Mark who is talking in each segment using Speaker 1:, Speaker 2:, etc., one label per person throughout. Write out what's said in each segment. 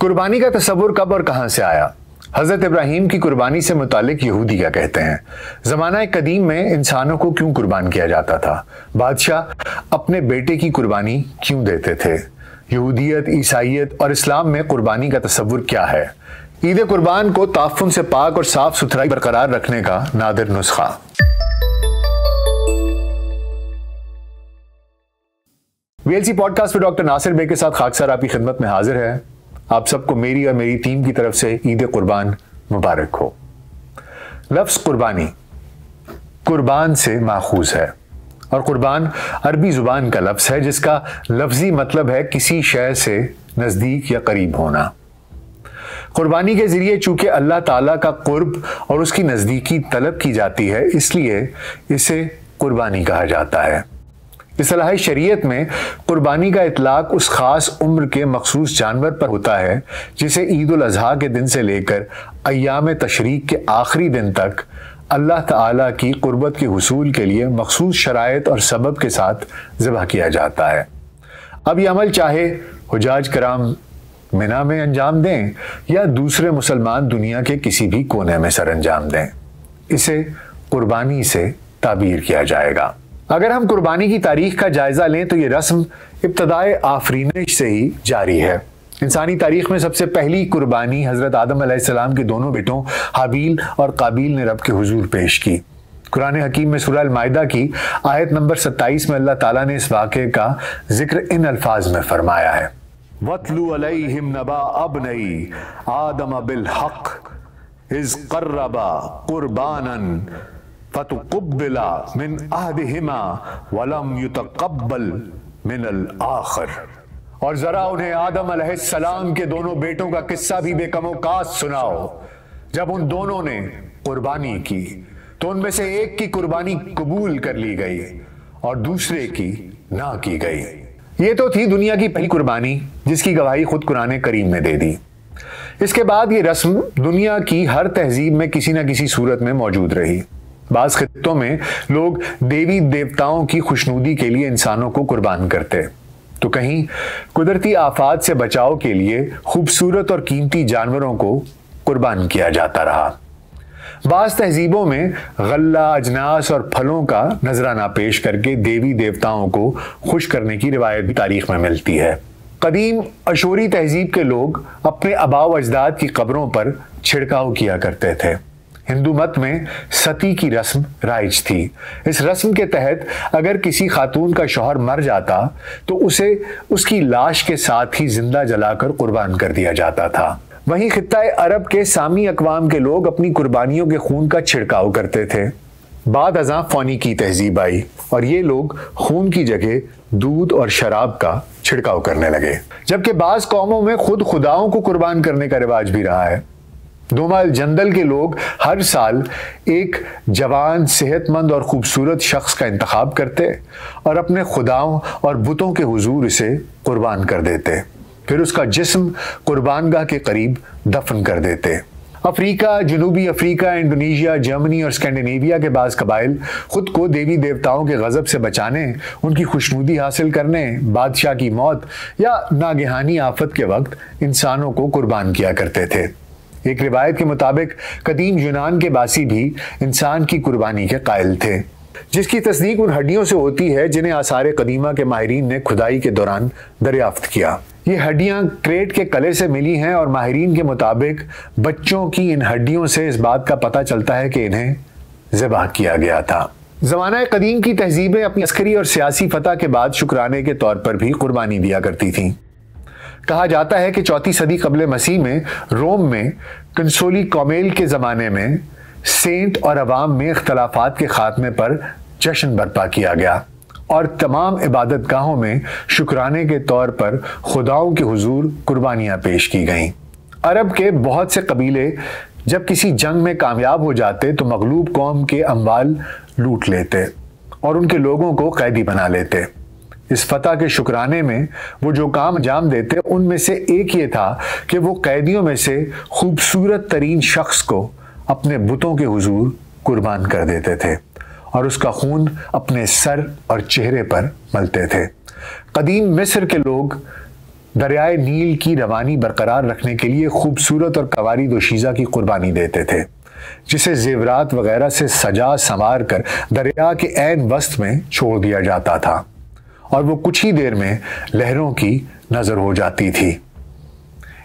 Speaker 1: قربانی کا تصور کب اور کہاں سے آیا؟ حضرت ابراہیم کی قربانی سے متعلق یہودی کیا کہتے ہیں؟ زمانہ قدیم میں انسانوں کو کیوں قربان کیا جاتا تھا؟ بادشاہ اپنے بیٹے کی قربانی کیوں دیتے تھے؟ یہودیت، عیسائیت اور اسلام میں قربانی کا تصور کیا ہے؟ عید قربان کو تعفن سے پاک اور صاف ستھرائی برقرار رکھنے کا نادر نسخہ۔ VLC پوڈ کاسٹ پہ ڈاکٹر ناصر بے کے ساتھ خاکسار آپ کی خدمت میں حاضر ہے۔ آپ سب کو میری اور میری ٹیم کی طرف سے عید قربان مبارک ہو۔ لفظ قربانی قربان سے ماخوذ ہے، اور قربان عربی زبان کا لفظ ہے جس کا لفظی مطلب ہے کسی شے سے نزدیک یا قریب ہونا۔ قربانی کے ذریعے چونکہ اللہ تعالیٰ کا قرب اور اس کی نزدیکی طلب کی جاتی ہے، اس لیے اسے قربانی کہا جاتا ہے۔ اصطلاح شریعت میں قربانی کا اطلاق اس خاص عمر کے مخصوص جانور پر ہوتا ہے جسے عید الاضحیٰ کے دن سے لے کر ایام تشریق کے آخری دن تک اللہ تعالیٰ کی قربت کے حصول کے لیے مخصوص شرائط اور سبب کے ساتھ ذبح کیا جاتا ہے۔ اب یہ عمل چاہے حجاج کرام منا میں انجام دیں یا دوسرے مسلمان دنیا کے کسی بھی کونے میں سر انجام دیں، اسے قربانی سے تعبیر کیا جائے گا۔ اگر ہم قربانی کی تاریخ کا جائزہ لیں تو یہ رسم ابتدائے آفرینش سے ہی جاری ہے۔ انسانی تاریخ میں سب سے پہلی قربانی حضرت آدم علیہ السلام کے دونوں بیٹوں حابیل اور قابیل نے رب کے حضور پیش کی۔ قرآن حکیم میں سورہ المائدہ کی آیت نمبر 27 میں اللہ تعالیٰ نے اس واقعے کا ذکر ان الفاظ میں فرمایا ہے: وَاتْلُ عَلَيْهِمْ نَبَأَ ابْنَيْ آدَمَ بِالْحَقِّ إِذْ قَرَّبَا قُرْبَانًا فَتُقُبِّلَ مِنْ أَحَدِهِمَا وَلَمْ يُتَقَبَّلْ مِنَ الْآخَرِ۔ اور ذرا انہیں آدم علیہ السلام کے دونوں بیٹوں کا قصہ بھی بے کم و کاس سناؤ۔ جب ان دونوں نے قربانی کی تو ان میں سے ایک کی قربانی قبول کر لی گئی اور دوسرے کی نہ کی گئی۔ یہ تو تھی دنیا کی پہلی قربانی جس کی گواہی خود قرآن کریم نے دے دی۔ اس کے بعد یہ رسم دنیا کی ہر تہذیب میں کسی نہ کسی صورت میں موجود رہی۔ بعض خطوں میں لوگ دیوی دیوتاؤں کی خوشنودی کے لیے انسانوں کو قربان کرتے، تو کہیں قدرتی آفات سے بچاؤ کے لیے خوبصورت اور قیمتی جانوروں کو قربان کیا جاتا رہا۔ بعض تہذیبوں میں غلہ، اجناس اور پھلوں کا نذرانہ پیش کر کے دیوی دیوتاؤں کو خوش کرنے کی روایت بھی تاریخ میں ملتی ہے۔ قدیم اشوری تہذیب کے لوگ اپنے آباء و اجداد کی قبروں پر چھڑکاؤ کیا کرتے تھے۔ ہندو مت میں ستی کی رسم رائج تھی۔ اس رسم کے تحت اگر کسی خاتون کا شوہر مر جاتا تو اسے اس کی لاش کے ساتھ ہی زندہ جلا کر قربان کر دیا جاتا تھا۔ وہیں خطہ عرب کے سامی اقوام کے لوگ اپنی قربانیوں کے خون کا چھڑکاؤ کرتے تھے۔ بعد ازاں فونیکی تہذیب آئی اور یہ لوگ خون کی جگہ دودھ اور شراب کا چھڑکاؤ کرنے لگے، جبکہ بعض قوموں میں خود خداؤں کو قربان کرنے کا رواج بھی رہا ہے۔ دومال جندل کے لوگ ہر سال ایک جوان، صحت مند اور خوبصورت شخص کا انتخاب کرتے اور اپنے خداؤں اور بتوں کے حضور اسے قربان کر دیتے، پھر اس کا جسم قربان گاہ کے قریب دفن کر دیتے۔ افریقہ، جنوبی افریقہ، انڈونیشیا، جرمنی اور اسکینڈینیویا کے بعض قبائل خود کو دیوی دیوتاؤں کے غضب سے بچانے، ان کی خوشنودی حاصل کرنے، بادشاہ کی موت یا ناگہانی آفت کے وقت انسانوں کو قربان کیا کرتے تھے۔ ایک روایت کے مطابق قدیم یونان کے باسی بھی انسان کی قربانی کے قائل تھے، جس کی تصدیق ان ہڈیوں سے ہوتی ہے جنہیں آثار قدیمہ کے ماہرین نے کھدائی کے دوران دریافت کیا۔ یہ ہڈیاں کریٹ کے قلعے سے ملی ہیں اور ماہرین کے مطابق بچوں کی ان ہڈیوں سے اس بات کا پتہ چلتا ہے کہ انہیں ذبح کیا گیا تھا۔ زمانہ قدیم کی تہذیبیں اپنی عسکری اور سیاسی فتح کے بعد شکرانے کے طور پر بھی قربانی دیا کرتی تھیں۔ کہا جاتا ہے کہ 4 صدی قبل مسیح میں روم میں کنسولی کومیل کے زمانے میں سینٹ اور عوام میں اختلافات کے خاتمے پر جشن برپا کیا گیا اور تمام عبادت گاہوں میں شکرانے کے طور پر خداؤں کے حضور قربانیاں پیش کی گئیں۔ عرب کے بہت سے قبیلے جب کسی جنگ میں کامیاب ہو جاتے تو مغلوب قوم کے اموال لوٹ لیتے اور ان کے لوگوں کو قیدی بنا لیتے۔ اس فتح کے شکرانے میں وہ جو کام انجام دیتے ان میں سے ایک یہ تھا کہ وہ قیدیوں میں سے خوبصورت ترین شخص کو اپنے بتوں کے حضور قربان کر دیتے تھے اور اس کا خون اپنے سر اور چہرے پر ملتے تھے۔ قدیم مصر کے لوگ دریائے نیل کی روانی برقرار رکھنے کے لیے خوبصورت اور قواری دوشیزہ کی قربانی دیتے تھے، جسے زیورات وغیرہ سے سجا سنوار کر دریا کے عین وسط میں چھوڑ دیا جاتا تھا اور وہ کچھ ہی دیر میں لہروں کی نظر ہو جاتی تھی۔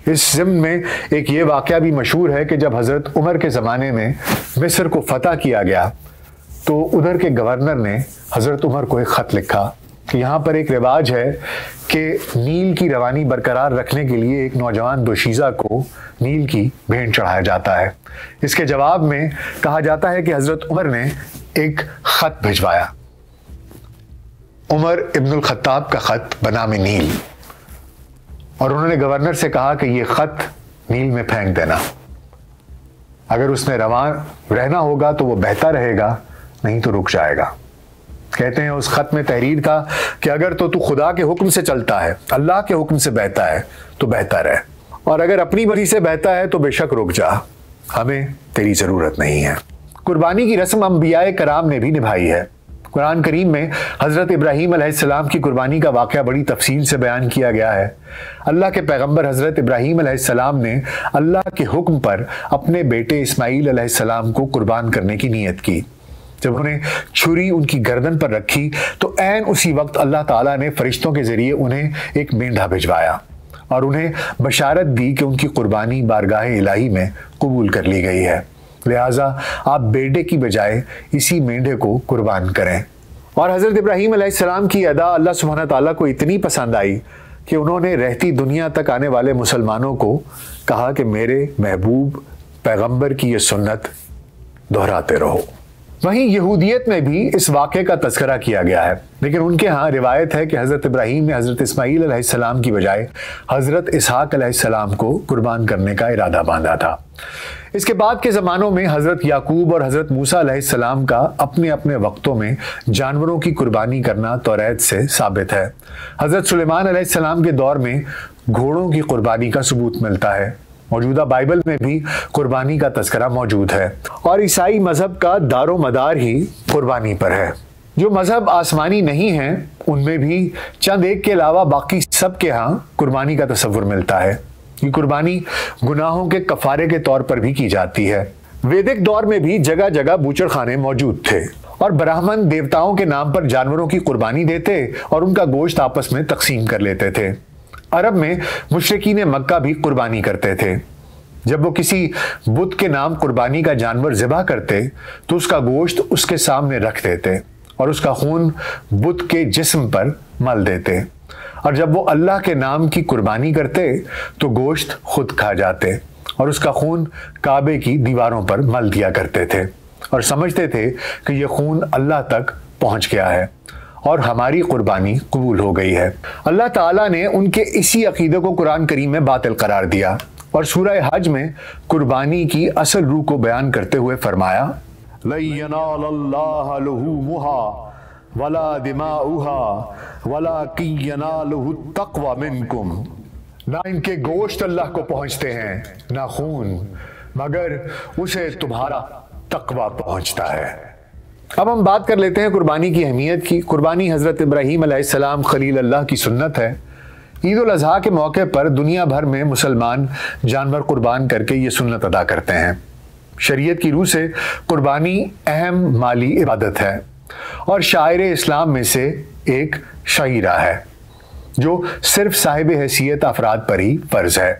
Speaker 1: اس ضمن میں ایک یہ واقعہ بھی مشہور ہے کہ جب حضرت عمر کے زمانے میں مصر کو فتح کیا گیا تو ادھر کے گورنر نے حضرت عمر کو ایک خط لکھا کہ یہاں پر ایک رواج ہے کہ نیل کی روانی برقرار رکھنے کے لیے ایک نوجوان دوشیزہ کو نیل کی بھینٹ چڑھایا جاتا ہے۔ اس کے جواب میں کہا جاتا ہے کہ حضرت عمر نے ایک خط بھجوایا، عمر ابن الخطاب کا خط بنام نیل، اور انہوں نے گورنر سے کہا کہ یہ خط نیل میں پھینک دینا، اگر اس نے رواں رہنا ہوگا تو وہ بہتا رہے گا، نہیں تو رک جائے گا۔ کہتے ہیں اس خط میں تحریر تھا کہ اگر تو خدا کے حکم سے چلتا ہے، اللہ کے حکم سے بہتا ہے تو بہتا رہے، اور اگر اپنی مرضی سے بہتا ہے تو بے شک رک جا، ہمیں تیری ضرورت نہیں ہے۔ قربانی کی رسم انبیاء کرام نے بھی نبھائی ہے۔ قرآن کریم میں حضرت ابراہیم علیہ السلام کی قربانی کا واقعہ بڑی تفصیل سے بیان کیا گیا ہے۔ اللہ کے پیغمبر حضرت ابراہیم علیہ السلام نے اللہ کے حکم پر اپنے بیٹے اسماعیل علیہ السلام کو قربان کرنے کی نیت کی۔ جب انہیں چھری ان کی گردن پر رکھی تو عین اسی وقت اللہ تعالیٰ نے فرشتوں کے ذریعے انہیں ایک مینڈھا بھجوایا اور انہیں بشارت دی کہ ان کی قربانی بارگاہ الہی میں قبول کر لی گئی ہے، لہٰذا آپ بیٹے کی بجائے اسی مینڈھے کو قربان کریں۔ اور حضرت ابراہیم علیہ السلام کی ادا اللہ سبحانہ تعالیٰ کو اتنی پسند آئی کہ انہوں نے رہتی دنیا تک آنے والے مسلمانوں کو کہا کہ میرے محبوب پیغمبر کی یہ سنت دہراتے رہو۔ وہیں یہودیت میں بھی اس واقعے کا تذکرہ کیا گیا ہے، لیکن ان کے ہاں روایت ہے کہ حضرت ابراہیم نے حضرت اسماعیل علیہ السلام کی بجائے حضرت اسحاق علیہ السلام کو قربان کرنے کا ارادہ باندھا تھا۔ اس کے بعد کے زمانوں میں حضرت یعقوب اور حضرت موسیٰ علیہ السلام کا اپنے اپنے وقتوں میں جانوروں کی قربانی کرنا توریت سے ثابت ہے۔ حضرت سلیمان علیہ السلام کے دور میں گھوڑوں کی قربانی کا ثبوت ملتا ہے۔ موجودہ بائبل میں بھی قربانی کا تذکرہ موجود ہے، اور عیسائی مذہب کا دار و مدار ہی قربانی پر ہے۔ جو مذہب آسمانی نہیں ہیں ان میں بھی چند ایک کے علاوہ باقی سب کے ہاں قربانی کا تصور ملتا ہے۔ یہ قربانی گناہوں کے کفارے کے طور پر بھی کی جاتی ہے۔ ویدک دور میں بھی جگہ جگہ بوچڑ خانے موجود تھے، اور برہمن دیوتاؤں کے نام پر جانوروں کی قربانی دیتے اور ان کا گوشت آپس میں تقسیم کر لیتے تھے۔ عرب میں مشرکین مکہ بھی قربانی کرتے تھے۔ جب وہ کسی بت کے نام قربانی کا جانور ذبح کرتے تو اس کا گوشت اس کے سامنے رکھ دیتے اور اس کا خون بت کے جسم پر مل دیتے، اور جب وہ اللہ کے نام کی قربانی کرتے تو گوشت خود کھا جاتے اور اس کا خون کعبے کی دیواروں پر مل دیا کرتے تھے، اور سمجھتے تھے کہ یہ خون اللہ تک پہنچ گیا ہے اور ہماری قربانی قبول ہو گئی ہے۔ اللہ تعالیٰ نے ان کے اسی عقیدے کو قرآن کریم میں باطل قرار دیا اور سورہ حج میں قربانی کی اصل روح کو بیان کرتے ہوئے فرمایا لَن يَنَالَ اللَّهَ لُحُومُهَا وَلَا دِمَاؤُهَا وَلَكِن يَنَالُهُ التَّقْوَى مِنكُمْ، نہ ان کے گوشت اللہ کو پہنچتے ہیں نہ خون، مگر اسے تمہارا تقوی پہنچتا ہے۔ اب ہم بات کر لیتے ہیں قربانی کی اہمیت کی۔ قربانی حضرت ابراہیم علیہ السلام خلیل اللہ کی سنت ہے۔ عید الاضحیٰ کے موقع پر دنیا بھر میں مسلمان جانور قربان کر کے یہ سنت ادا کرتے ہیں۔ شریعت کی روح سے قربانی اہم مالی عبادت ہے اور شاعر اسلام میں سے ایک شعیرہ ہے جو صرف صاحب حیثیت افراد پر ہی فرض ہے۔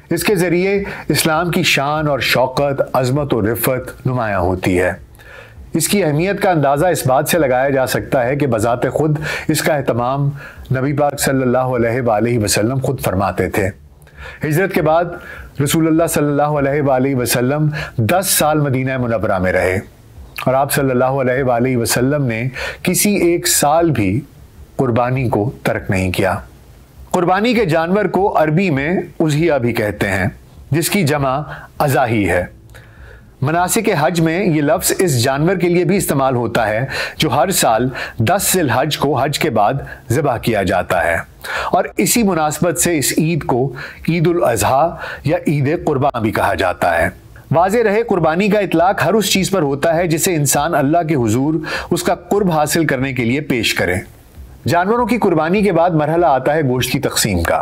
Speaker 1: اس کے ذریعے اسلام کی شان اور شوقت، عظمت و رفت نمایاں ہوتی ہے۔ اس کی اہمیت کا اندازہ اس بات سے لگایا جا سکتا ہے کہ بذات خود اس کا اہتمام نبی پاک صلی اللہ علیہ وآلہ وسلم خود فرماتے تھے۔ ہجرت کے بعد رسول اللہ صلی اللہ علیہ وآلہ وسلم 10 سال مدینہ منورہ میں رہے، اور آپ صلی اللہ علیہ وآلہ وسلم نے کسی ایک سال بھی قربانی کو ترک نہیں کیا۔ قربانی کے جانور کو عربی میں اضحیہ بھی کہتے ہیں، جس کی جمع اضاحی ہے۔ مناسک حج میں یہ لفظ اس جانور کے لیے بھی استعمال ہوتا ہے جو ہر سال 10 ذی الحج کو حج کے بعد ذبح کیا جاتا ہے، اور اسی مناسبت سے اس عید کو عید الاضحیٰ یا عید قربان بھی کہا جاتا ہے۔ واضح رہے قربانی کا اطلاق ہر اس چیز پر ہوتا ہے جسے انسان اللہ کے حضور اس کا قرب حاصل کرنے کے لیے پیش کرے۔ جانوروں کی قربانی کے بعد مرحلہ آتا ہے گوشت کی تقسیم کا۔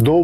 Speaker 1: 2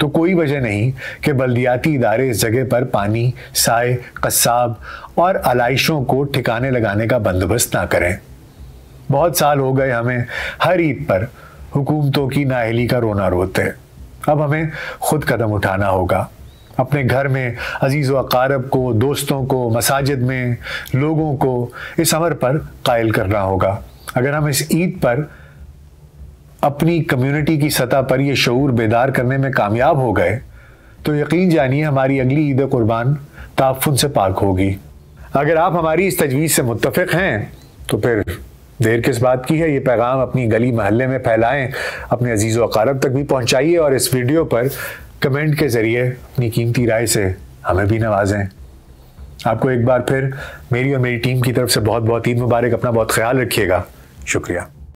Speaker 1: تو کوئی وجہ نہیں کہ بلدیاتی ادارے اس جگہ پر پانی، سائے، قصاب اور علائشوں کو ٹھکانے لگانے کا بندوبست نہ کریں۔ بہت سال ہو گئے ہمیں ہر عید پر حکومتوں کی نااہلی کا رونا روتے۔ اب ہمیں خود قدم اٹھانا ہوگا، اپنے گھر میں عزیز و اقارب کو، دوستوں کو، مساجد میں لوگوں کو اس امر پر قائل کرنا ہوگا۔ اگر ہم اس عید پر اپنی کمیونٹی کی سطح پر یہ شعور بیدار کرنے میں کامیاب ہو گئے تو یقین جانیے ہماری اگلی عید قربان تعفن سے پاک ہوگی۔ اگر آپ ہماری اس تجویز سے متفق ہیں تو پھر دیر کس بات کی ہے، یہ پیغام اپنی گلی محلے میں پھیلائیں، اپنے عزیز و اقارب تک بھی پہنچائیے اور اس ویڈیو پر کمنٹ کے ذریعے اپنی قیمتی رائے سے ہمیں بھی نوازیں۔ آپ کو ایک بار پھر میری اور میری ٹیم کی طرف سے بہت بہت عید مبارک۔ اپنا بہت خیال رکھیے گا۔ شکریہ۔